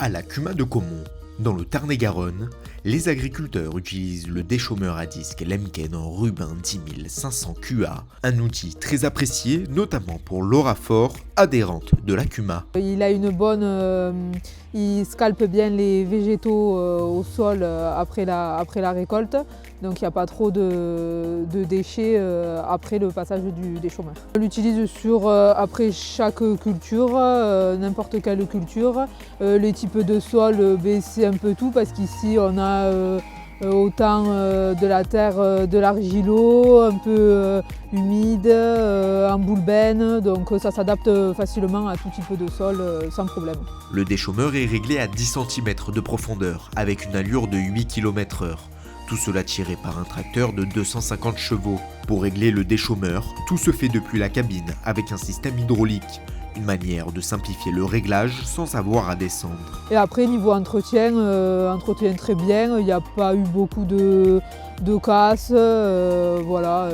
À la Cuma de Caumont, dans le Tarn-et-Garonne, les agriculteurs utilisent le déchômeur à disque Lemken en Rubin 10500 QA, un outil très apprécié notamment pour Laura Faure, adhérente de la Cuma. Il a une bonne, il scalpe bien les végétaux au sol après la récolte, donc il n'y a pas trop de déchets après le passage du déchômeur. On l'utilise après chaque culture, n'importe quelle culture. Les types de sol, c'est un peu tout parce qu'ici on a autant de la terre, de l'argilo, un peu humide, en boulbène, donc ça s'adapte facilement à tout type de sol sans problème. Le déchômeur est réglé à 10 cm de profondeur avec une allure de 8 km/h. Tout cela tiré par un tracteur de 250 chevaux. Pour régler le déchômeur, tout se fait depuis la cabine avec un système hydraulique. Une manière de simplifier le réglage sans avoir à descendre. Et après niveau entretien très bien, il n'y a pas eu beaucoup de casse, voilà.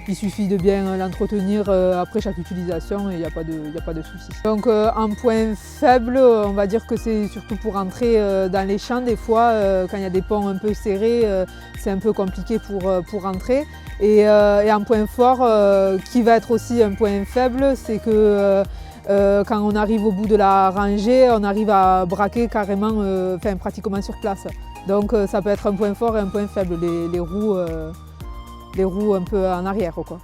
Il suffit de bien l'entretenir après chaque utilisation et il n'y a pas de soucis. Donc en point faible, on va dire que c'est surtout pour entrer dans les champs des fois, quand il y a des ponts un peu serrés, c'est un peu compliqué pour entrer. Et en point fort, qui va être aussi un point faible, c'est que quand on arrive au bout de la rangée, on arrive à braquer carrément, pratiquement sur place. Donc ça peut être un point fort et un point faible, les roues un peu en arrière, quoi.